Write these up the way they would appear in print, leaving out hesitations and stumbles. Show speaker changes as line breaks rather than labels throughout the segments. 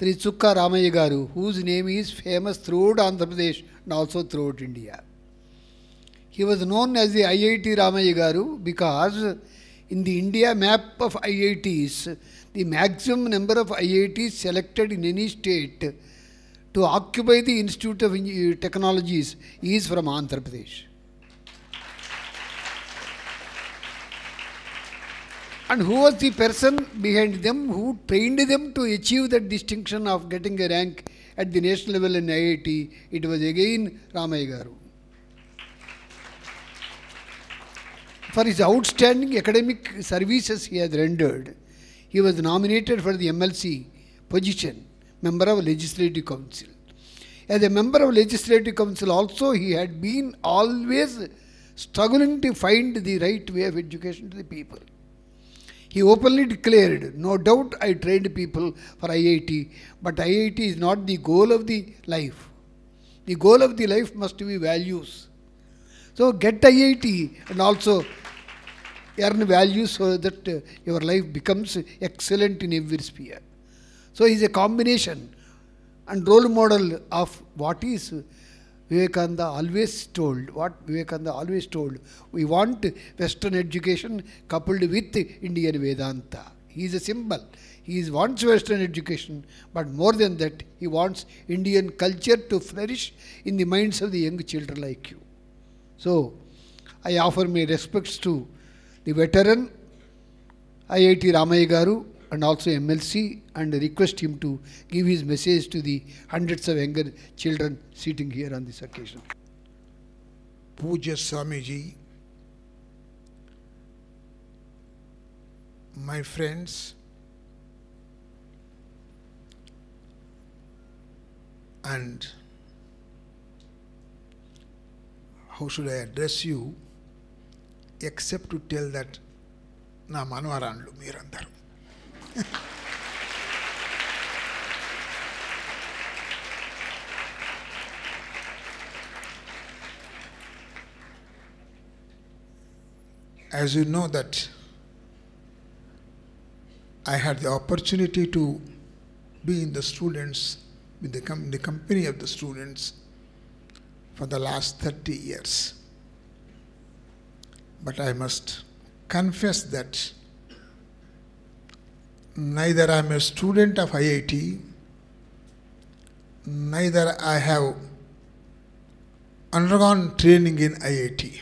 Sri Chukka Ramaya Garu, whose name is famous throughout Andhra Pradesh and also throughout India. He was known as the IIT Ramaya Garu because in the India map of IITs, the maximum number of IITs selected in any state to occupy the Institute of Technologies is from Andhra Pradesh. And who was the person behind them who trained them to achieve that distinction of getting a rank at the national level in IIT? It was again Ramaya Garu. For his outstanding academic services he has rendered, he was nominated for the MLC position, Member of Legislative Council. As a Member of Legislative Council also, he had been always struggling to find the right way of education to the people. He openly declared, no doubt I trained people for IIT, but IIT is not the goal of the life. The goal of the life must be values. So get IIT and also earn values so that your life becomes excellent in every sphere. So he is a combination and role model of what is Vivekananda always told. What Vivekananda always told. We want Western education coupled with Indian Vedanta. He is a symbol. He wants Western education, but more than that, he wants Indian culture to flourish in the minds of the young children like you. So, I offer my respects to the veteran IIT Ramaya Garu and also MLC and request him to give his message to the hundreds of younger children sitting here on this occasion.
Pujya Swamiji, my friends, and how should I address you except to tell that na manvaranlu meerandaru. As you know that I had the opportunity to be in the students, in the company of the students for the last 30 years. But I must confess that neither I am a student of IIT, neither I have undergone training in IIT.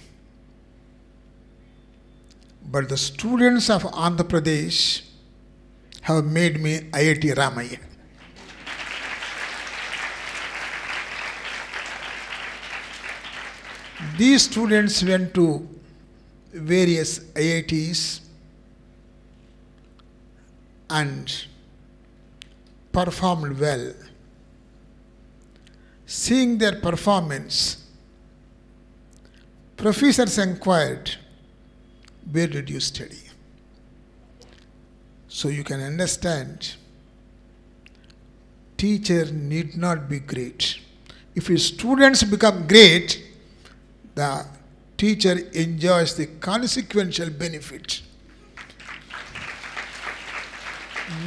But the students of Andhra Pradesh have made me IIT Ramaya. These students went to various IITs and performed well. Seeing their performance, professors inquired, where did you study? So you can understand, teacher need not be great. If his students become great, the teacher enjoys the consequential benefit.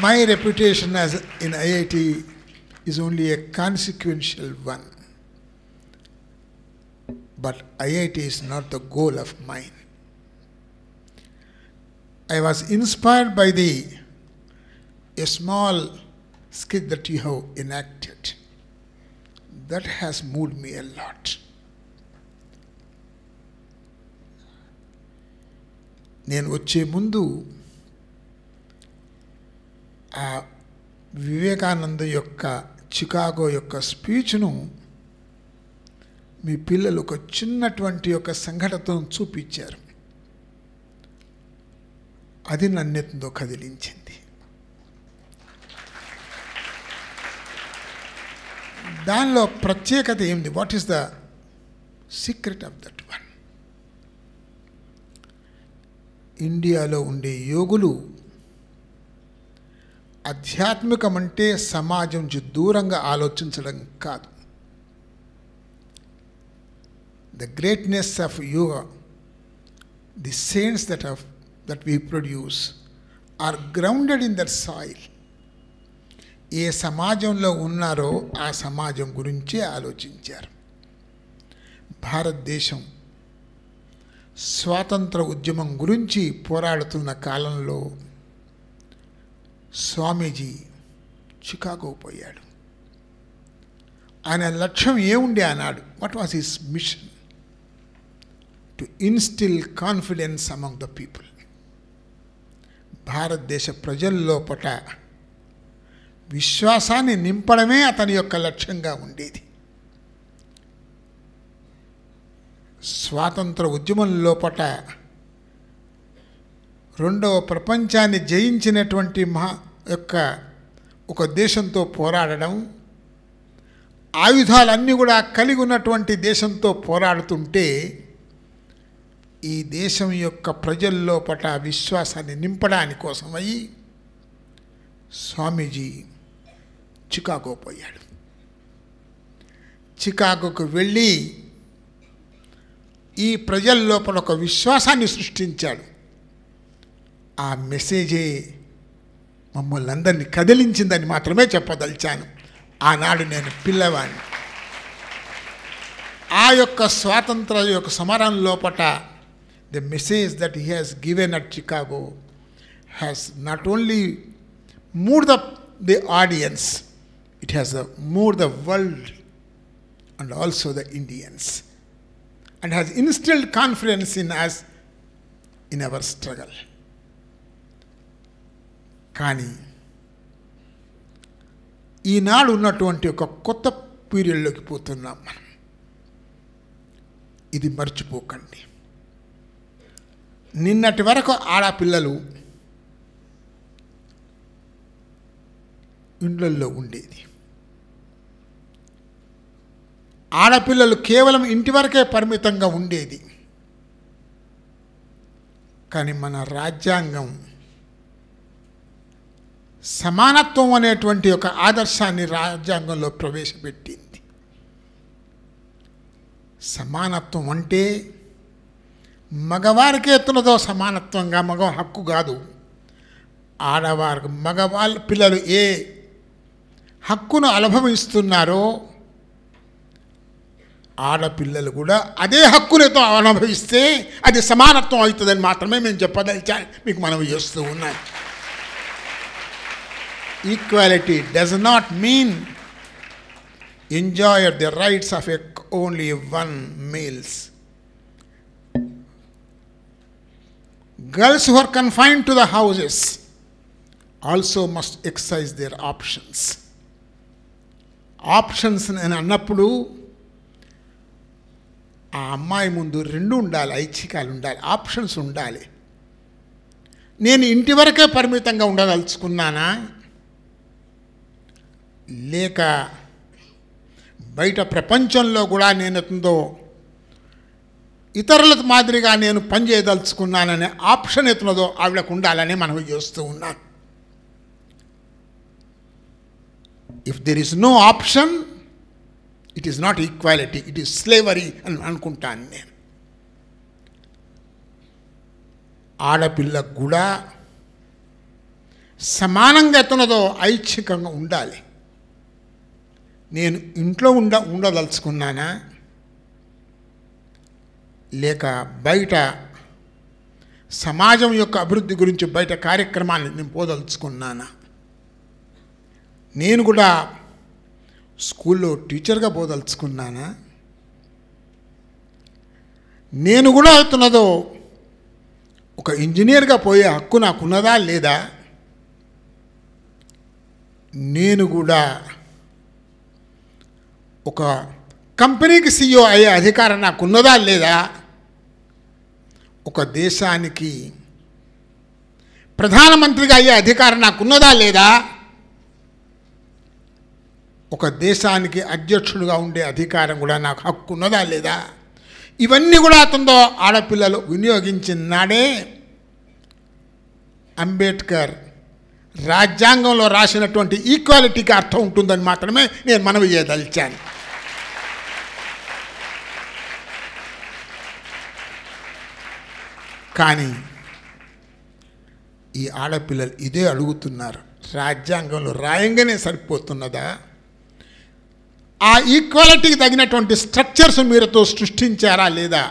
My reputation as in IIT is only a consequential one. But IIT is not the goal of mine. I was inspired by a small skit that you have enacted. That has moved me a lot. నేను వచ్చే ముందు ఆ వివేకానంద యొక్క Chicago యొక్క స్పీచ్ను మీ పిల్లలు ఒక చిన్నటువంటి ఒక సంఘటనను చూపించారు. అది నన్నెంతో కదిలించింది. దానిలో ప్రత్యేకత ఏమిటి? What is the secret of that one? ఇండియాలో ఉండే యోగులు ఆధ్యాత్మికం అంటే సమాజం నుంచి దూరంగా ఆలోచించడం కాదు. The greatness of yoga, the saints that we produce are grounded in that soil. ఏ సమాజంలో ఉన్నారో ఆ సమాజం గురించే ఆలోచించారు. భారతదేశం స్వాతంత్ర ఉద్యమం గురించి పోరాడుతున్న కాలంలో స్వామీజీ చికాగో పోయాడు. ఆయన లక్ష్యం ఏముండే ఆనాడు? What was his mission? To instil confidence among the people. భారతదేశ ప్రజల్లోపట విశ్వాసాన్ని నింపడమే అతని యొక్క లక్ష్యంగా ఉండేది. స్వాతంత్ర ఉద్యమం లోపట రెండవ ప్రపంచాన్ని జయించినటువంటి ఒక దేశంతో పోరాడడం, ఆయుధాలన్నీ కూడా కలిగి ఉన్నటువంటి దేశంతో పోరాడుతుంటే ఈ దేశం యొక్క ప్రజల్లోపట విశ్వాసాన్ని నింపడాని కోసమై స్వామీజీ చికాగో పోయాడు. చికాగోకు వెళ్ళి ఈ ప్రజల్లోపల ఒక విశ్వాసాన్ని సృష్టించాడు. ఆ మెసేజే మమ్మల్ని అందరినీ కదిలించిందని మాత్రమే చెప్పదలిచాను. ఆనాడు నేను పిల్లవాడిని. ఆ యొక్క స్వాతంత్ర యొక్క సమరం లోపట the message that he has given at Chicago has not only moved the audience, it has moved the world and also the Indians and has instilled confidence in us in our struggle. కానీ ఈనాడు ఉన్నటువంటి ఒక కొత్త పీరియడ్లోకి పోతున్నాం మనం. ఇది మర్చిపోకండి. నిన్నటి వరకు ఆడపిల్లలు ఇండ్లల్లో ఉండేది. ఆడపిల్లలు కేవలం ఇంటి వరకే పరిమితంగా ఉండేది. కానీ మన రాజ్యాంగం సమానత్వం అనేటువంటి ఒక ఆదర్శాన్ని రాజ్యాంగంలో ప్రవేశపెట్టింది. సమానత్వం అంటే మగవారికి ఎత్తునదో సమానత్వంగా, మగ హక్కు కాదు. ఆడవారికి మగవాళ్ళ పిల్లలు ఏ హక్కును అనుభవిస్తున్నారో ఆడపిల్లలు కూడా అదే హక్కులతో అనుభవిస్తే అది సమానత్వం అవుతుందని మాత్రమే మేము చెప్పదలిచా మీకు మనవి చేస్తూ ఉన్నాను. Equality does not mean enjoy the rights of only one males. Girls who are confined to the houses also must exercise their options. Options అని అన్నప్పుడు ఆ అమ్మాయి ముందు రెండు ఉండాలి, ఐచ్ఛికాలు ఉండాలి, ఆప్షన్స్ ఉండాలి. నేను ఇంటి వరకే పరిమితంగా ఉండదలుచుకున్నానా, లేక బయట ప్రపంచంలో కూడా నేనెందో ఇతరుల మాదిరిగా నేను పనిచేయదలుచుకున్నాననే ఆప్షన్ ఎత్తున్నదో ఆవిడకు ఉండాలని మనం చేస్తూ ఉన్నాం. If there is no option, it is not equality, it is slavery అని అనుకుంటాను నేను. ఆడపిల్లకు కూడా సమానంగా ఎత్తున్నదో ఐచ్ఛికంగా ఉండాలి. నేను ఇంట్లో ఉండదలుచుకున్నానా, లేక బయట సమాజం యొక్క అభివృద్ధి గురించి బయట కార్యక్రమాన్ని నేను పోదలుచుకున్నానా, నేను కూడా స్కూల్లో టీచర్గా పోదలుచుకున్నానా, నేను కూడా అవుతున్నదో ఒక ఇంజనీర్గా పోయే హక్కు నాకున్నదా లేదా, నేను కూడా ఒక కంపెనీకి CEO అయ్యే అధికారం నాకున్నదా లేదా, ఒక దేశానికి ప్రధానమంత్రిగా అయ్యే అధికారం నాకున్నదా లేదా, ఒక దేశానికి అధ్యక్షుడిగా ఉండే అధికారం కూడా నాకు హక్కు ఉన్నదా లేదా, ఇవన్నీ కూడా అతనితో ఆడపిల్లలు వినియోగించిన నాడే అంబేద్కర్ రాజ్యాంగంలో రాసినటువంటి ఈక్వాలిటీకి అర్థం ఉంటుందని మాత్రమే నేను మనవి చేయదలిచాను. కానీ ఈ ఆడపిల్లలు ఇదే అడుగుతున్నారు. రాజ్యాంగంలో రాయంగానే సరిపోతున్నదా? ఆ ఈక్వాలిటీకి తగినటువంటి స్ట్రక్చర్స్ మీరుతో సృష్టించారా లేదా?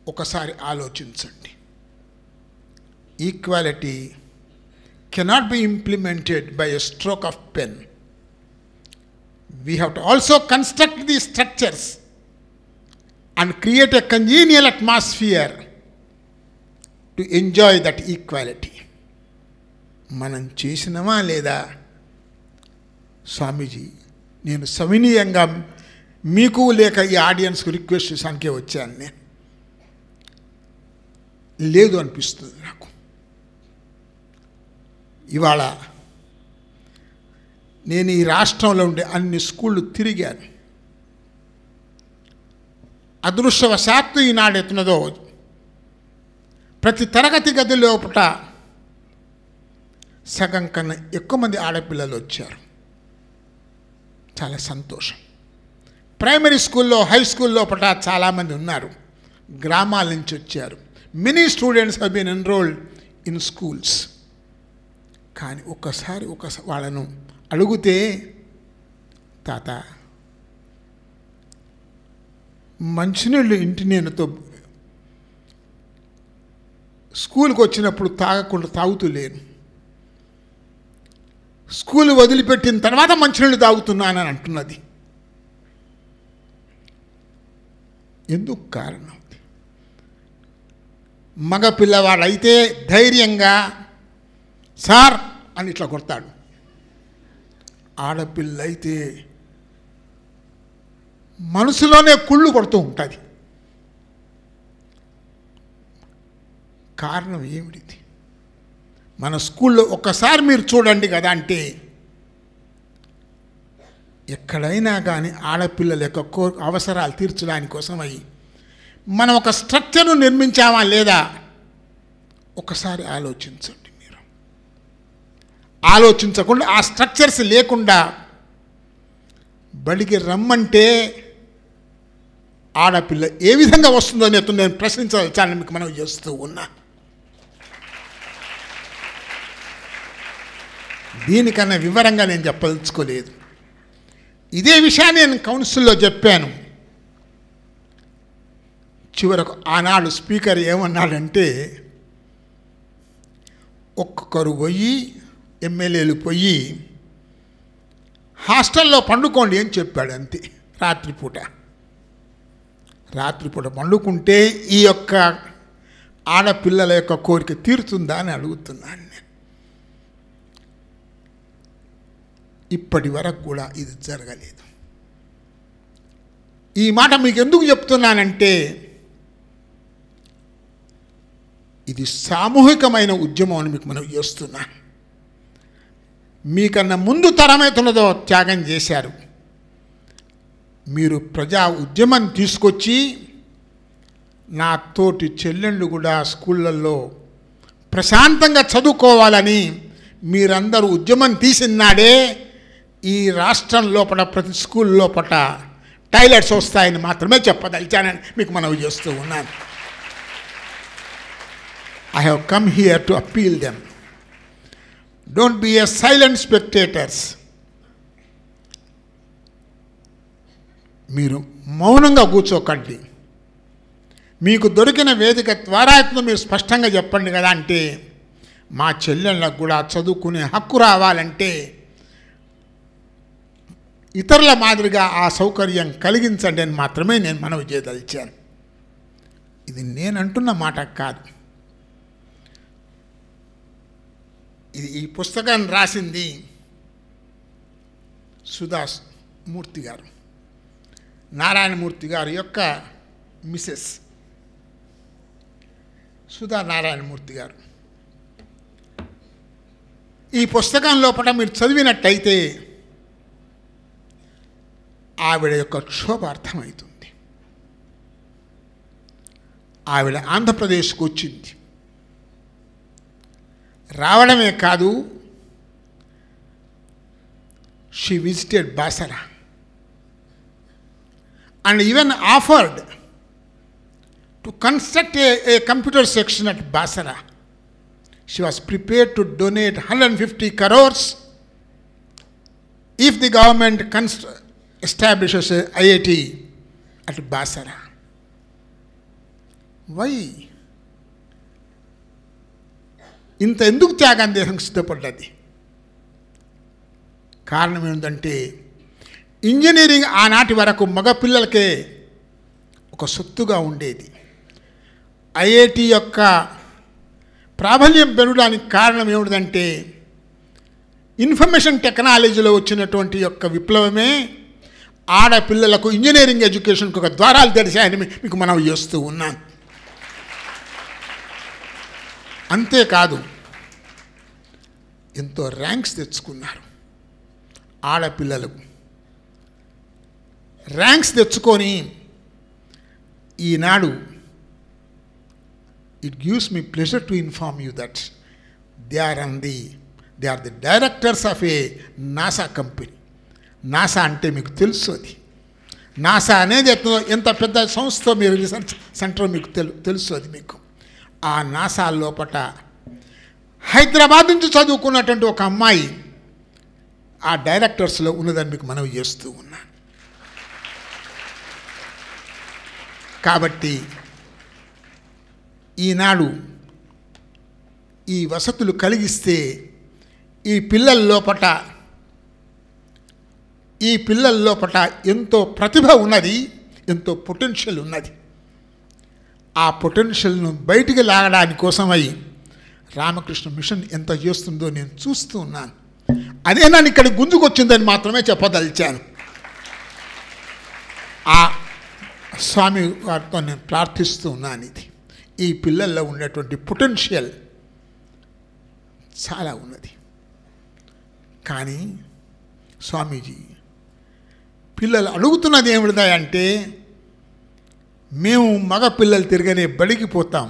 ఒకసారి ఆలోచించండి. Equality cannot be implemented by a stroke of pen. We have to also construct the structures and create a congenial atmosphere to enjoy that equality. మనం చేసినమా లేదా? స్వామీజీ, నేను సవినీయంగా మీకు లేక ఈ ఆడియన్స్కు రిక్వెస్ట్ చేసానికే వచ్చాను. నేను లేదు అనిపిస్తుంది నాకు. ఇవాళ నేను ఈ రాష్ట్రంలో ఉండే అన్ని స్కూళ్ళు తిరిగాను. అదృష్టవశాత్తు ఈనాడు ఎత్తున్నదో ప్రతి తరగతి గది లోపల సగం కన్నా ఎక్కువ మంది ఆడపిల్లలు వచ్చారు. చాలా సంతోషం. ప్రైమరీ స్కూల్లో, హై స్కూల్ లోపల చాలామంది ఉన్నారు, గ్రామాల నుంచి వచ్చారు. Many students have been enrolled in schools. కానీ ఒకసారి వాళ్ళను అడిగితే, తాత మంచినీళ్ళు ఇంటి నేనుతో స్కూల్కి వచ్చినప్పుడు తాగుతూ లేను, స్కూల్ వదిలిపెట్టిన తర్వాత మంచినీళ్ళు తాగుతున్నానని అంటున్నది. ఎందుకు కారణం? మగ పిల్లవాడైతే ధైర్యంగా సార్ అని ఇట్లా కొడతాడు. ఆడపిల్ల అయితే మనసులోనే కుళ్ళు కొడుతూ ఉంటుంది. కారణం ఏమిటి? మన స్కూల్లో ఒక్కసారి మీరు చూడండి కదా, అంటే ఎక్కడైనా కానీ ఆడపిల్లల యొక్క అవసరాలు తీర్చడానికి కోసమై మనం ఒక స్ట్రక్చర్ను నిర్మించామా లేదా? ఒకసారి ఆలోచించండి. మీరు ఆలోచించకుండా, ఆ స్ట్రక్చర్స్ లేకుండా బడికి రమ్మంటే ఆడపిల్ల ఏ విధంగా వస్తుందో నేను ప్రశ్నించాలని మీకు మనం చేస్తూ ఉన్నా. దీనికన్నా వివరంగా నేను చెప్పదలుచుకోలేదు. ఇదే విషయాన్ని నేను కౌన్సిల్లో చెప్పాను. చివరకు ఆనాడు స్పీకర్ ఏమన్నాడంటే, ఒక్కొక్కరు పోయి, ఎమ్మెల్యేలు పోయి హాస్టల్లో పండుకోండి అని చెప్పాడు. అంతే. రాత్రిపూట పండుకుంటే ఈ యొక్క ఆడపిల్లల యొక్క కోరిక తీరుతుందా అని అడుగుతున్నాను నేను. ఇప్పటి వరకు కూడా ఇది జరగలేదు. ఈ మాట మీకు ఎందుకు చెప్తున్నానంటే, ఇది సామూహికమైన ఉద్యమం అని మీకు మనం చేస్తున్నాను. మీకన్నా ముందు తరమవుతున్నదో త్యాగం చేశారు. మీరు ప్రజా ఉద్యమం తీసుకొచ్చి, నా తోటి చెల్లెళ్ళు కూడా స్కూళ్ళల్లో ప్రశాంతంగా చదువుకోవాలని మీరందరూ ఉద్యమం తీసినాడే ఈ రాష్ట్రం లోపల ప్రతి స్కూల్ లోపల టాయిలెట్స్ వస్తాయని మాత్రమే చెప్పదలిచానని మీకు మనవి చేస్తూ ఉన్నాను. I have come here to appeal them. Don't be a silent spectators. మీరు మౌనంగా కూర్చోకండి. మీకు దొరికిన వేదిక ద్వారా మీరు స్పష్టంగా చెప్పండి కదా. అంటే మా చెల్లెళ్ళకు కూడా చదువుకునే హక్కు రావాలంటే ఇతరుల మాదిరిగా ఆ సౌకర్యం కలిగించండి అని మాత్రమే నేను మనవి చేయదలిచాను. ఇది నేను అంటున్న మాట కాదు. ఇది ఈ పుస్తకాన్ని రాసింది సుధామూర్తి గారు, నారాయణమూర్తి గారి యొక్క మిసెస్ సుధా నారాయణమూర్తి గారు. ఈ పుస్తకం లోపల మీరు చదివినట్టయితే ఆవిడ యొక్క క్షోభ అర్థమవుతుంది. ఆవిడ ఆంధ్రప్రదేశ్కు వచ్చింది. రావడమే కాదు, she visited Basara and even offered to construct a computer section at Basara. she was prepared to donate 150 crores if the government establishes a IIT at Basara. Why? ఇంత ఎందుకు త్యాగం దేశం సిద్ధపడ్డది? కారణం ఏంటంటే ఇంజనీరింగ్ ఆనాటి వరకు మగపిల్లలకే ఒక సొత్తుగా ఉండేది. ఐఐటి యొక్క ప్రాబల్యం పెరగడానికి కారణం ఏమిటంటే ఇన్ఫర్మేషన్ టెక్నాలజీలో వచ్చినటువంటి యొక్క విప్లవమే ఆడపిల్లలకు ఇంజనీరింగ్ ఎడ్యుకేషన్కి ఒక ద్వారాలు తెరిచాయని మీకు మనం చేస్తూ ఉన్నాం. అంతేకాదు ఎంతో ర్యాంక్స్ తెచ్చుకున్నారు ఆడపిల్లలు. ర్యాంక్స్ తెచ్చుకొని ఈనాడు it gives me pleasure to inform you that they are the directors of a NASA company. NASA అంటే మీకు తెలుసు, అది నాసా అనేది ఎంత పెద్ద సంస్థ, మీరు రీసెర్చ్ సెంటర్ మీకు తెలుసు అది మీకు. ఆ నాసా లోపట హైదరాబాద్ నుంచి చదువుకున్నటువంటి ఒక అమ్మాయి ఆ డైరెక్టర్స్లో ఉన్నదని మీకు మనవి చేస్తూ ఉన్నా. కాబట్టి ఈనాడు ఈ వసతులు కలిగిస్తే ఈ పిల్లల లోపట ఎంతో ప్రతిభ ఉన్నది, ఎంతో పొటెన్షియల్ ఉన్నది. ఆ పొటెన్షియల్ను బయటికి లాగడానికి కోసమై రామకృష్ణ మిషన్ ఎంత చేస్తుందో నేను చూస్తూ ఉన్నాను. అదే నన్ను ఇక్కడ గుంజుకొచ్చిందని మాత్రమే చెప్పదలిచాను. ఆ స్వామి వారితో నేను ప్రార్థిస్తూ ఉన్నాను. ఇది ఈ పిల్లల్లో ఉండేటువంటి పొటెన్షియల్ చాలా ఉన్నది. కానీ స్వామీజీ పిల్లలు అడుగుతున్నది ఏమిటా అంటే, మేము మగ పిల్లలు తిరగనే బడికి పోతాం,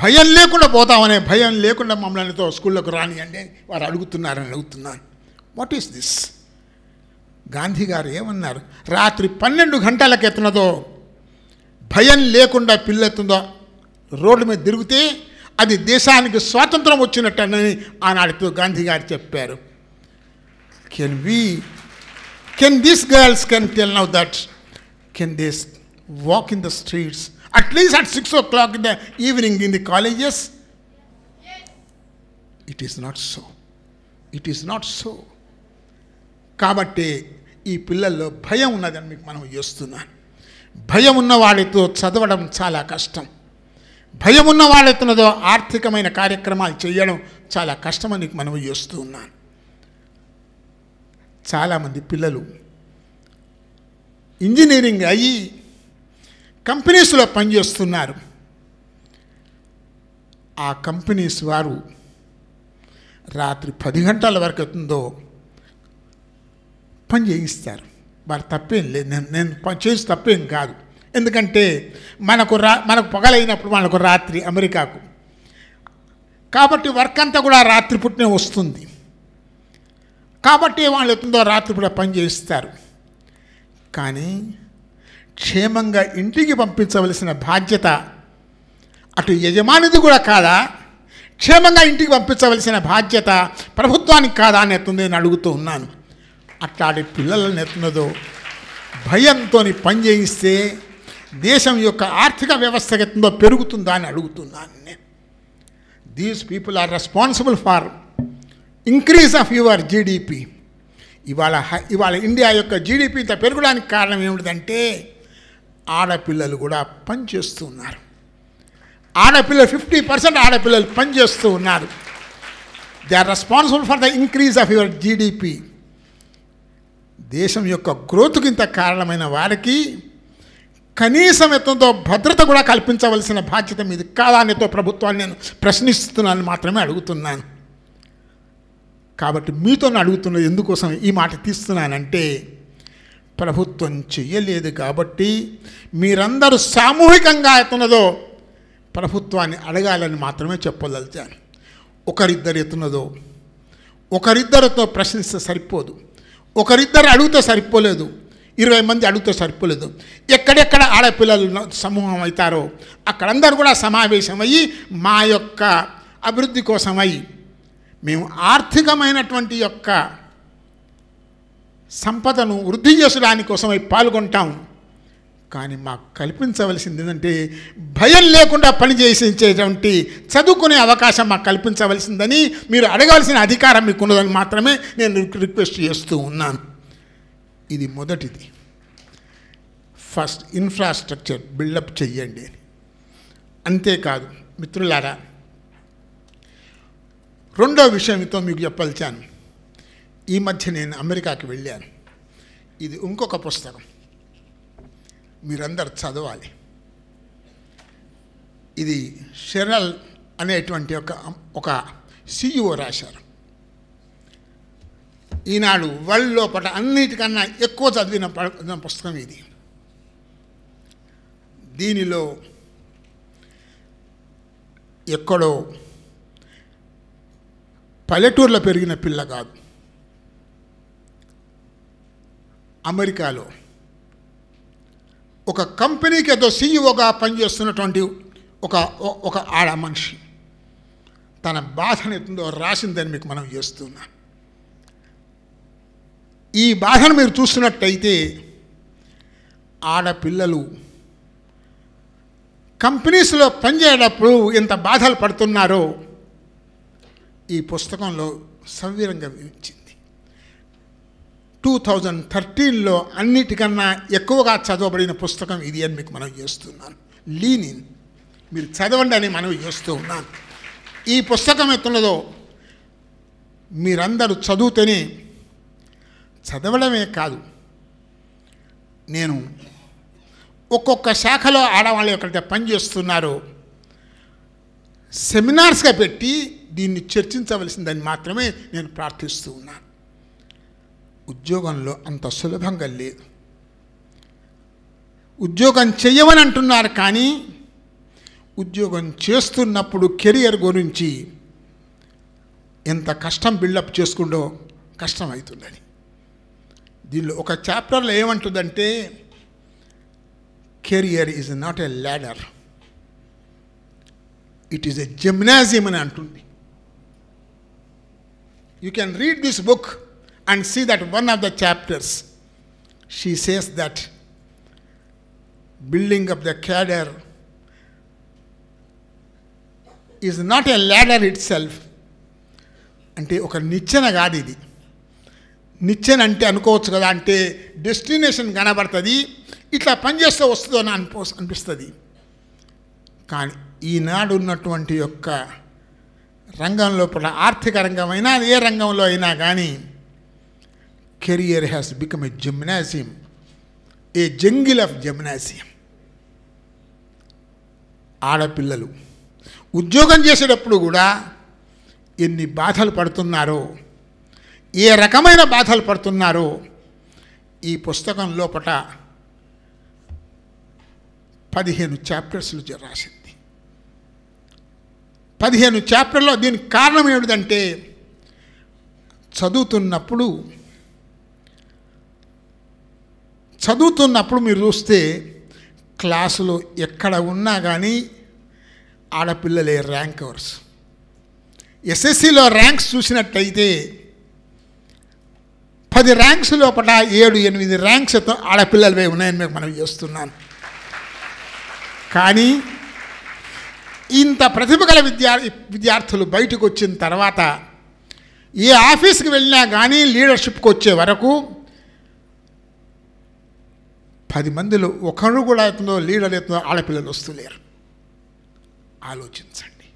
భయం లేకుండా పోతామనే భయం లేకుండా మమ్మల్నితో స్కూల్లోకి రాని అంటే వారు అడుగుతున్నాను. What is this? గాంధీ గారు ఏమన్నారు? రాత్రి 12 గంటలకు ఎత్తున్నదో భయం లేకుండా పిల్లెత్తుందో రోడ్డు మీద తిరిగితే అది దేశానికి స్వాతంత్రం వచ్చినట్టని ఆనాడుతో గాంధీ గారు చెప్పారు. Can these girls can tell now that can they walk in the streets at least at 6 o'clock in the evening in the colleges? Yes. It is not so. It is not so. కాబట్టి ఈ పిల్లల్లో భయం ఉన్నదని మీకు మనం చేస్తున్నాను. భయం ఉన్న వాళ్ళతో చదవడం చాలా కష్టం. భయం ఉన్న వాళ్ళతో ఆర్థికమైన కార్యక్రమాలు చేయడం చాలా కష్టమని మనం చేస్తూ ఉన్నాను. చాలామంది పిల్లలు ఇంజనీరింగ్ అయ్యి కంపెనీస్లో పనిచేస్తున్నారు. ఆ కంపెనీస్ వారు రాత్రి 10 గంటల వరకు అవుతుందో పని చేయిస్తారు. వారు తప్పేం లేదు, నేను పని చేసి తప్పేం కాదు. ఎందుకంటే మనకు పగలైనప్పుడు మనకు రాత్రి అమెరికాకు, కాబట్టి వర్క్ అంతా కూడా రాత్రి పుట్టినే వస్తుంది. కాబట్టి వాళ్ళు ఎత్తుందో రాత్రి కూడా పని చేయిస్తారు. కానీ క్షేమంగా ఇంటికి పంపించవలసిన బాధ్యత అటు యజమానిది కూడా కాదా, క్షేమంగా ఇంటికి పంపించవలసిన బాధ్యత ప్రభుత్వానికి కాదా అని ఎత్తుంది నేను అడుగుతూ ఉన్నాను. అట్లాంటి పిల్లలను ఎత్తున్నదో భయంతో పని చేయిస్తే దేశం యొక్క ఆర్థిక వ్యవస్థ ఎత్తుందో పెరుగుతుందా అని అడుగుతున్నాను నేను. These people are responsible for increase of your GDP. ఇవాళ ఇండియా యొక్క జీడిపి ఇంత పెరగడానికి కారణం ఏమిటంటే ఆడపిల్లలు కూడా పనిచేస్తూ ఉన్నారు. ఆడపిల్లలు 50% ఆడపిల్లలు పనిచేస్తూ ఉన్నారు. They are responsible for the increase of your GDP. దేశం యొక్క గ్రోత్కి ఇంత కారణమైన వారికి కనీసం ఎత్తంతో భద్రత కూడా కల్పించవలసిన బాధ్యత మీది కాదా అనేతో ప్రభుత్వాన్ని నేను ప్రశ్నిస్తున్నాను మాత్రమే అడుగుతున్నాను. కాబట్టి మీతో అడుగుతున్నది ఎందుకోసం ఈ మాట తీస్తున్నానంటే, ప్రభుత్వం చెయ్యలేదు కాబట్టి మీరందరూ సామూహికంగా ఎత్తున్నదో ప్రభుత్వాన్ని అడగాలని మాత్రమే చెప్పదలిచాను. ఒకరిద్దరు ఎత్తున్నదో ఒకరిద్దరితో ప్రశ్నిస్తే సరిపోదు, ఒకరిద్దరు అడిగితే సరిపోలేదు, 20 మంది అడిగితే సరిపోలేదు. ఎక్కడెక్కడ ఆడపిల్లలు సమూహం అవుతారో అక్కడందరూ కూడా సమావేశమయ్యి మా యొక్క అభివృద్ధి కోసమై మేము ఆర్థికమైనటువంటి యొక్క సంపదను వృద్ధి చేసడానికి కోసమై పాల్గొంటాం. కానీ మాకు కల్పించవలసింది ఏంటంటే భయం లేకుండా పనిచేసేటువంటి చదువుకునే అవకాశం మాకు కల్పించవలసిందని మీరు అడగవలసిన అధికారం మీకు ఉన్నదని మాత్రమే నేను రిక్వెస్ట్ చేస్తూ ఉన్నాను. ఇది మొదటిది. ఫస్ట్ ఇన్ఫ్రాస్ట్రక్చర్ బిల్డప్ చెయ్యండి. అంతేకాదు మిత్రులారా, రెండో విషయంతో మీకు చెప్పాల్చాను. ఈ మధ్య నేను అమెరికాకి వెళ్ళాను. ఇది ఇంకొక పుస్తకం, మీరందరూ చదవాలి. ఇది షెరల్ అనేటువంటి ఒక CEO రాశారు. ఈనాడు వరల్డ్ లోపల అన్నిటికన్నా ఎక్కువ చదివిన పుస్తకం ఇది. దీనిలో ఎక్కడో పల్లెటూరులో పెరిగిన పిల్ల కాదు, అమెరికాలో ఒక కంపెనీకి ఏదో CEOగా పనిచేస్తున్నటువంటి ఒక ఆడ మనిషి తన బాధను ఎత్తుందో రాసిందని మీకు మనం చేస్తున్నా. ఈ బాధను మీరు చూస్తున్నట్టయితే ఆడపిల్లలు కంపెనీస్లో పనిచేసేటప్పుడు ఎంత బాధలు పడుతున్నారో ఈ పుస్తకంలో సవివరంగా వివరించింది. 2013లో అన్నిటికన్నా ఎక్కువగా చదవబడిన పుస్తకం ఇది అని మీకు మనవి చేస్తున్నాను. లీనిన్, మీరు చదవండి అని మనవి చేస్తూ ఉన్నాను. ఈ పుస్తకం ఎత్తున్నదో మీరందరూ చదువుతూనే, చదవడమే కాదు, నేను ఒక్కొక్క శాఖలో ఆడవాళ్ళు ఎక్కడైతే పనిచేస్తున్నారో సెమినార్స్గా పెట్టి దీన్ని చర్చించవలసిందని మాత్రమే నేను ప్రార్థిస్తూ ఉన్నాను. ఉద్యోగంలో అంత సులభంగా లేదు. ఉద్యోగం చెయ్యమని అంటున్నారు, కానీ ఉద్యోగం చేస్తున్నప్పుడు కెరియర్ గురించి ఎంత కష్టం బిల్డప్ చేసుకుంటూ కష్టమవుతుందని. దీనిలో ఒక చాప్టర్లో ఏమంటుందంటే career is not a ladder, it is a gymnasium అని అంటుంది. You can read this book and see that one of the chapters she says that building up the cadre is not a ladder itself. అంటే ఒక నిచ్చెన కాదు ఇది. నిచ్చెన అంటే అనుకోవచ్చు కదా, అంటే డెస్టినేషన్ కనబడుతుంది, ఇట్లా పనిచేస్తే వస్తుందో అని అనిపిస్తుంది. కానీ ఈనాడు ఉన్నటువంటి యొక్క రంగం లోపల, ఆర్థిక రంగమైనా ఏ రంగంలో అయినా కానీ, career has become a gymnasium, a jungle of gymnasium. ఆడపిల్లలు ఉద్యోగం చేసేటప్పుడు కూడా ఎన్ని బాధలు పడుతున్నారో, ఏ రకమైన బాధలు పడుతున్నారో ఈ పుస్తకం లోపల 15 చాప్టర్స్లు రాసింది. 15 చాప్టర్లో దీనికి కారణం ఏమిటంటే చదువుతున్నప్పుడు మీరు చూస్తే క్లాసులో ఎక్కడ ఉన్నా కానీ ఆడపిల్లలే ర్యాంకర్స్. SSCలో ర్యాంక్స్ చూసినట్టయితే 10 ర్యాంక్స్ లోపల 7-8 ర్యాంక్స్ ఆడపిల్లలవే ఉన్నాయని మీకు మనం చేస్తున్నాను. కానీ ఇంత ప్రతిభ గల విద్యార్థులు బయటకు వచ్చిన తర్వాత ఏ ఆఫీస్కి వెళ్ళినా కానీ లీడర్షిప్కి వచ్చే వరకు 10 మందిలో ఒకరు కూడా అవుతుందో లీడర్ అవుతుందో ఆడపిల్లలు వస్తులేరు. ఆలోచించండి.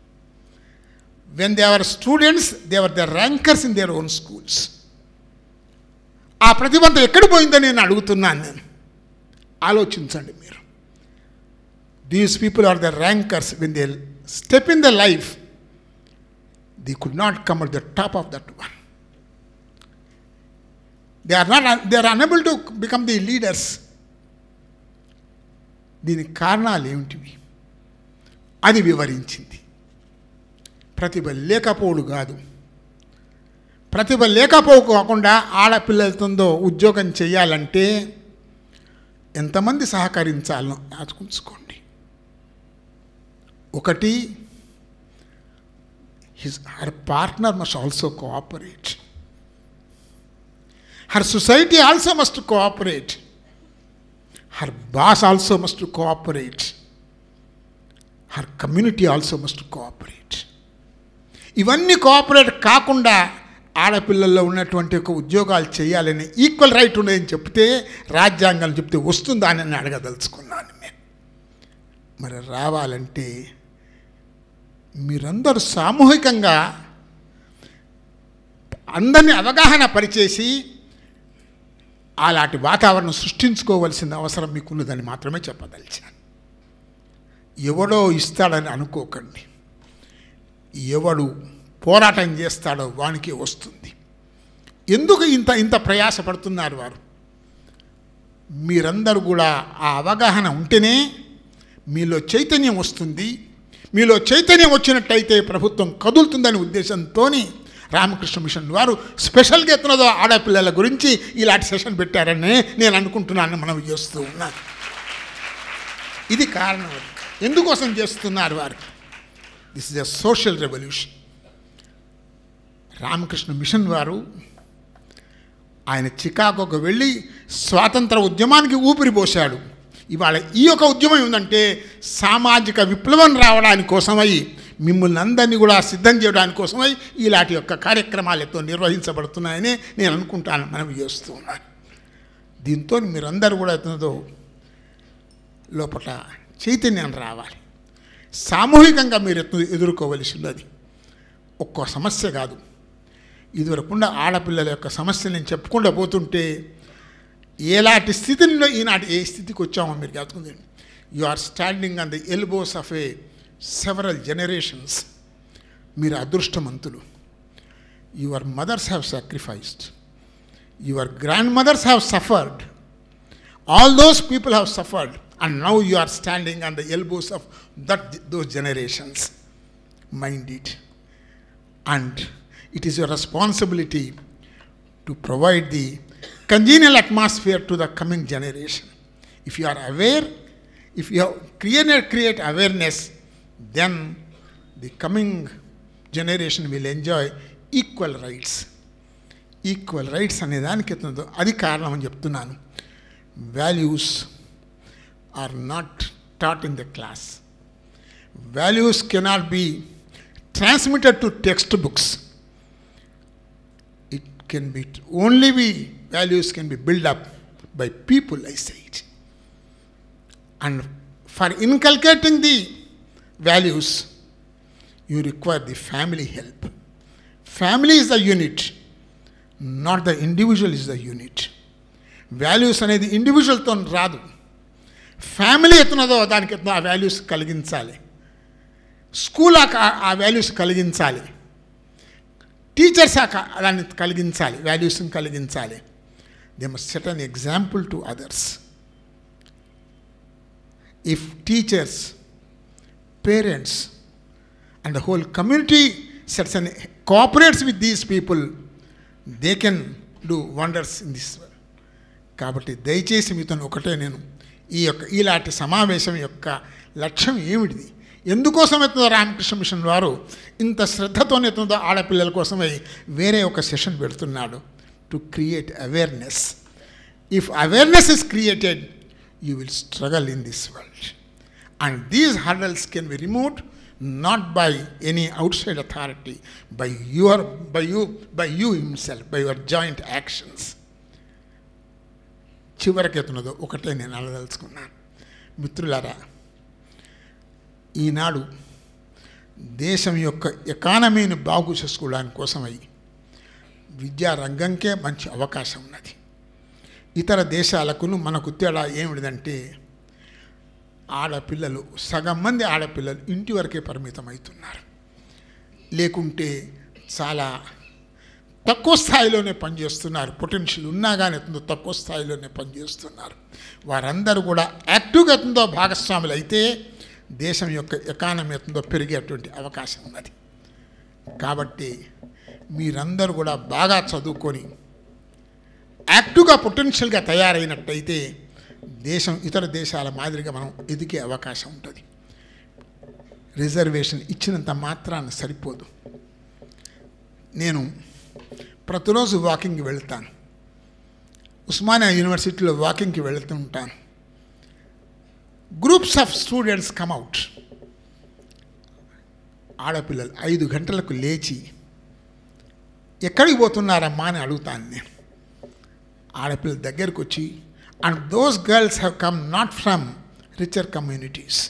When they are students, they are the rankers in their own schools. ఆ ప్రతిభంతా ఎక్కడ పోయిందో నేను అడుగుతున్నాను. నేను ఆలోచించండి మీరు. These people are the rankers. When they step in the life, they could not come at the top of that one. They are unable to become the leaders. దీనికి కారణాలు ఏమిటివి అది వివరించింది. ప్రతిభ లేకపోవడు కాదు, ప్రతిభ లేకపోకుండా ఆడపిల్లలతో ఉద్యోగం చేయాలంటే ఎంతమంది సహకరించాలో ఆలోచించుకోండి. ఒకటి, her partner must also cooperate. Her society also must cooperate. Her boss also must cooperate. Her community also must cooperate. ఇవన్నీ కోఆపరేట్ కాకుండా ఆడపిల్లల్లో ఉన్నటువంటి ఒక ఉద్యోగాలు చేయాలని ఈక్వల్ రైట్ ఉండేదని చెప్తే, రాజ్యాంగం చెప్తే వస్తుందా అని అడగదలుచుకున్నాను నేను. మరి రావాలంటే మీరందరూ సామూహికంగా అందరినీ అవగాహన పరిచేసి అలాంటి వాతావరణం సృష్టించుకోవలసిన అవసరం మీకున్నదని మాత్రమే చెప్పదలిచాను. ఎవడో ఇస్తాడని అనుకోకండి. ఎవడు పోరాటం చేస్తాడో వానికి వస్తుంది. ఎందుకు ఇంత ప్రయాసపడుతున్నారు వారు? మీరందరూ కూడా ఆ అవగాహన ఉంటేనే మీలో చైతన్యం వస్తుంది. మీలో చైతన్యం వచ్చినట్టయితే ప్రభుత్వం కదులుతుందనే ఉద్దేశంతో రామకృష్ణ మిషన్ వారు స్పెషల్గా ఎత్తున్నదో ఆడపిల్లల గురించి ఇలాంటి సెషన్ పెట్టారని నేను అనుకుంటున్నాను. మనం చేస్తూ ఉన్నాను. ఇది కారణం. ఎందుకోసం చేస్తున్నారు వారు? This is a social revolution. Ramakrishna Mission వారు ఆయన చికాగోకు వెళ్ళి స్వాతంత్ర ఉద్యమానికి ఊపిరి పోశాడు. ఇవాళ ఈ యొక్క ఉద్యమం ఏంటంటే సామాజిక విప్లవం రావడానికి కోసమై, మిమ్మల్ని అందరినీ కూడా సిద్ధం చేయడానికి కోసమై ఇలాంటి యొక్క కార్యక్రమాలతో నిర్వహించబడుతున్నాయని నేను అనుకుంటాను. మనం చేస్తూ ఉన్నాను. దీంతో మీరందరూ కూడా లోపల చైతన్యం రావాలి. సామూహికంగా మీరు ఎదుర్కోవలసి ఉన్నది. ఒక్కో సమస్య కాదు. ఇదివరకుండా ఆడపిల్లల యొక్క సమస్య నేను చెప్పుకుంటూ పోతుంటే ఎలాంటి స్థితిలో ఈనాటి ఏ స్థితికి వచ్చామో మీరు కాదుకుందండి. You are standing on the elbows of a several generations. మీరు అదృష్టవంతులు. Your mothers have sacrificed, your grandmothers have suffered, all those people have suffered, and now you are standing on the elbows of those generations. Mind it. And it is your responsibility to provide the congenial atmosphere to the coming generation. If you are aware, if you have create awareness, then the coming generation will enjoy equal rights. Equal rights అనే దానికి అది కారణం అని చెప్తున్నాను. Values are not taught in the class. Values cannot be transmitted to textbooks. It can be only values can be built up by people, I say it. And for inculcating the values, you require the family help. Family is the unit, not the individual is the unit. Values అనేది ఇండివిజువల్తో రాదు. Family ఎత్తున్నదో దానికి ఎత్తున ఆ values కలిగించాలి. School ఆ values కలిగించాలి. Teachers దాన్ని కలిగించాలి, వాల్యూస్ని కలిగించాలి. They must set an example to others. If teachers, parents and the whole community sets and cooperates with these people, they can do wonders in this world. కాబట్టి దయచేసి మీతో ఒకటే నేను ఇలాంటి సమావేశం యొక్క లక్ష్యం ఏమిటిది, ఎందుకోసం ఎత్తుందో రామకృష్ణ మిషన్ వారు ఇంత శ్రద్ధతో ఎత్తుందో ఆడపిల్లల కోసమై వేరే ఒక సెషన్ పెడుతున్నాడు. To create awareness. If awareness is created, you will struggle in this world. And these hurdles can be removed not by any outside authority, by you himself, by your joint actions. చివరికి ఎత్తున్నదో ఒకటే నేను అనదలుచుకున్నాను. మిత్రులారా, ఈనాడు దేశం యొక్క ఎకానమీని బాగు చేసుకోవడానికి కోసమై విద్యారంగంకే మంచి అవకాశం ఉన్నది. ఇతర దేశాలకును మనకు తేడా ఏమిటిదంటే, ఆడపిల్లలు సగం మంది ఆడపిల్లలు ఇంటి వరకే పరిమితం అవుతున్నారు. లేకుంటే చాలా తక్కువ స్థాయిలోనే పనిచేస్తున్నారు. పొటెన్షియల్ ఉన్నా కానీ తక్కువ స్థాయిలోనే పనిచేస్తున్నారు. వారందరూ కూడా యాక్టివ్గా ఎత్తుందో భాగస్వాములు అయితే దేశం యొక్క ఎకానమీ ఎత్తుందో పెరిగేటువంటి అవకాశం ఉన్నది. కాబట్టి మీరందరూ కూడా బాగా చదువుకొని యాక్టివ్గా పొటెన్షియల్గా తయారైనట్టయితే దేశం ఇతర దేశాల మాదిరిగా మనం ఎదిగే అవకాశం ఉంటుంది. రిజర్వేషన్ ఇచ్చినంత మాత్రాన సరిపోదు. నేను ప్రతిరోజు వాకింగ్కి వెళ్తాను. ఉస్మానియా యూనివర్సిటీలో వాకింగ్కి వెళుతూ ఉంటాను. Groups of students come out. ఆడపిల్లలు 5 గంటలకు లేచి ఎక్కడికి పోతున్నారమ్మా అని అడుగుతాను నేను. ఆడపిల్లల దగ్గరికి వచ్చి, and those girls have come not from richer communities.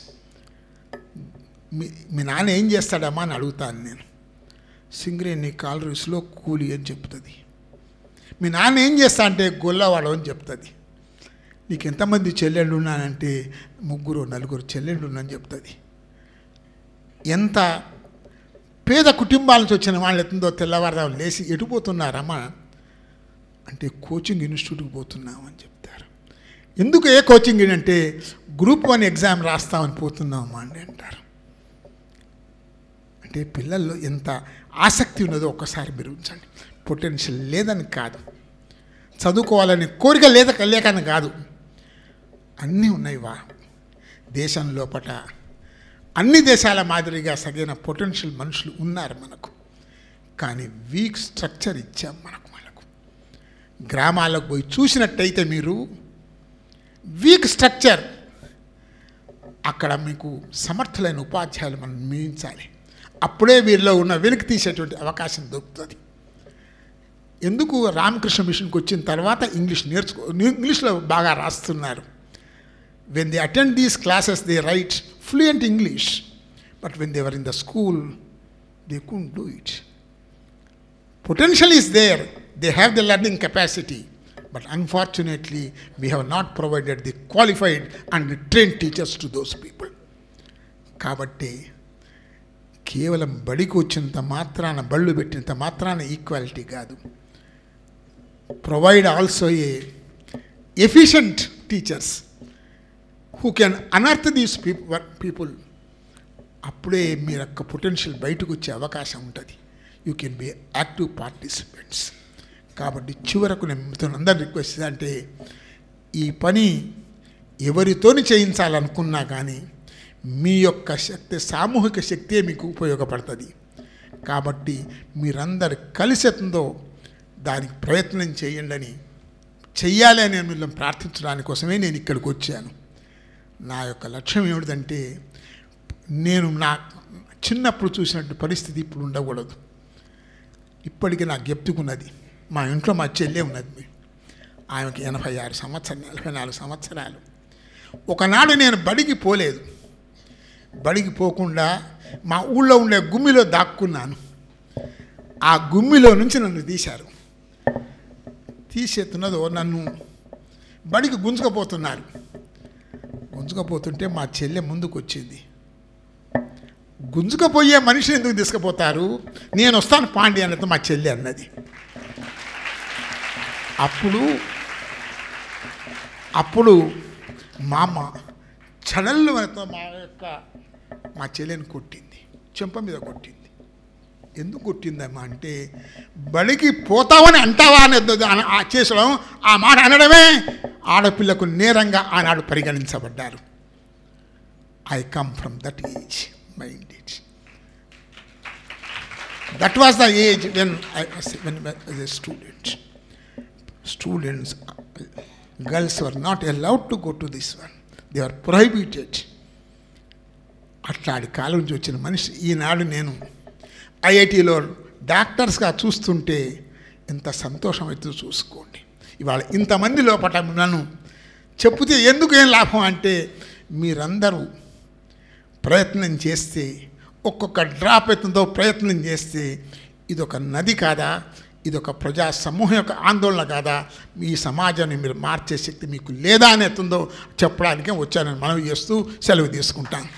మీ నాన్న ఏం చేస్తాడమ్మా అని అడుగుతాను నేను. సింగరేణి కాలరీస్లో కూలి అని చెప్తుంది. మీ నాన్న ఏం చేస్తా అంటే గొల్లవాడు అని చెప్తుంది. నీకు ఎంతమంది చెల్లెళ్ళు ఉన్నానంటే 3 4 చెల్లెళ్ళు ఉన్నాని చెప్తుంది. ఎంత పేద కుటుంబాల నుంచి వచ్చిన వాళ్ళు ఎత్తుందో తెల్లవారుదాం లేచి ఎటుపోతున్నారమ్మా అంటే కోచింగ్ ఇన్స్టిట్యూట్కి పోతున్నామని చెప్తారు. ఎందుకు ఏ కోచింగ్ అంటే గ్రూప్ 1 ఎగ్జామ్ రాస్తామని పోతున్నామా అని అంటారు. అంటే పిల్లల్లో ఎంత ఆసక్తి ఉన్నదో ఒక్కసారి మీరు ఉంచండి. పొటెన్షియల్ లేదని కాదు, చదువుకోవాలని కోరిక లేకని కాదు, అన్నీ ఉన్నాయి. దేశం లోపల అన్ని దేశాల మాదిరిగా సరైన పొటెన్షియల్ మనుషులు ఉన్నారు మనకు. కానీ వీక్ స్ట్రక్చర్ ఇచ్చాం మనకు. గ్రామాలకు పోయి చూసినట్టయితే మీరు వీక్ స్ట్రక్చర్, అక్కడ మీకు సమర్థులైన ఉపాధ్యాయులు మనం నియమించాలి. అప్పుడే వీరిలో ఉన్న వెలికి తీసేటువంటి అవకాశం దొరుకుతుంది. ఎందుకు రామకృష్ణ మిషన్కి వచ్చిన తర్వాత ఇంగ్లీష్లో బాగా రాస్తున్నారు. when they attend these classes they write fluent English, but when they were in the school they couldn't do it. Potential is there, they have the learning capacity, but unfortunately we have not provided the qualified and trained teachers to those people. కాబట్టి కేవలం బడికి వచ్చినంత మాత్రాన, బళ్ళు పెట్టినంత మాత్రాన equality కాదు. Provide also a efficient teachers who can unearth these people. అప్పుడే మీ యొక్క పొటెన్షియల్ బయటకు వచ్చే అవకాశం ఉంటుంది. You can be active participants. కాబట్టి చివరకు నేను మీతో అందరు రిక్వెస్ట్ అంటే, ఈ పని ఎవరితోని చేయించాలనుకున్నా కానీ మీ యొక్క శక్తి, సామూహిక శక్తే మీకు ఉపయోగపడుతుంది. కాబట్టి మీరందరు కలిసేందో దానికి ప్రయత్నం చేయండి, చెయ్యాలి అని మిమ్మల్ని ప్రార్థించడానికి కోసమే నేను ఇక్కడికి వచ్చాను. నా యొక్క లక్ష్యం ఏమిటంటే, నేను నా చిన్నప్పుడు చూసినట్టు పరిస్థితి ఇప్పుడు ఉండకూడదు. ఇప్పటికీ నాకు జ్ఞప్తికున్నది. మా ఇంట్లో మా చెల్లె ఉన్నది, ఆమెకి 86 సంవత్సరాలు, 44 సంవత్సరాలు. ఒకనాడు నేను బడికి పోలేదు. బడికి పోకుండా మా ఊళ్ళో ఉండే గుమ్మిలో దాక్కున్నాను. ఆ గుమ్మిలో నుంచి నన్ను తీశారు. తీసేస్తున్నదో నన్ను బడికి గుంజుకపోతున్నారు. గుంజుకపోతుంటే మా చెల్లె ముందుకు వచ్చింది. గుంజుకపోయే మనిషిని ఎందుకు తీసుకుపోతారు, నేను వస్తాను పాండి అన్నది మా చెల్లె అన్నది. అప్పుడు మా అమ్మ చడళ్ళు మా చెల్లెని కొట్టింది, చెంప మీద కొట్టింది. ఎందుకు కొట్టిందమ్మా అంటే, బడికి పోతావని అంటావా అనేది చేసడం, ఆ మాట అనడమే ఆడపిల్లకు నేరంగా ఆనాడు పరిగణించబడ్డారు. I come from that age, mind it. That was the age when I was a student. Students, girls were not allowed to go to this one. They were prohibited. అట్లాంటి కాలం నుంచి వచ్చిన మనిషి ఈనాడు నేను ఐఐటీలో డాక్టర్స్గా చూస్తుంటే ఎంత సంతోషం అవుతుందో చూసుకోండి. ఇవాళ ఇంతమంది లోపల నన్ను చెప్తే ఎందుకు ఏం లాభం అంటే, మీరందరూ ప్రయత్నం చేస్తే, ఒక్కొక్క డ్రాప్ ఎత్తుందో ప్రయత్నం చేస్తే, ఇదొక నది కాదా, ఇదొక ప్రజా సమూహం యొక్క ఆందోళన కాదా, మీ సమాజాన్ని మీరు మార్చే శక్తి మీకు లేదా అని ఎత్తుందో చెప్పడానికే వచ్చానని మనవి చేస్తూ సెలవు తీసుకుంటాను.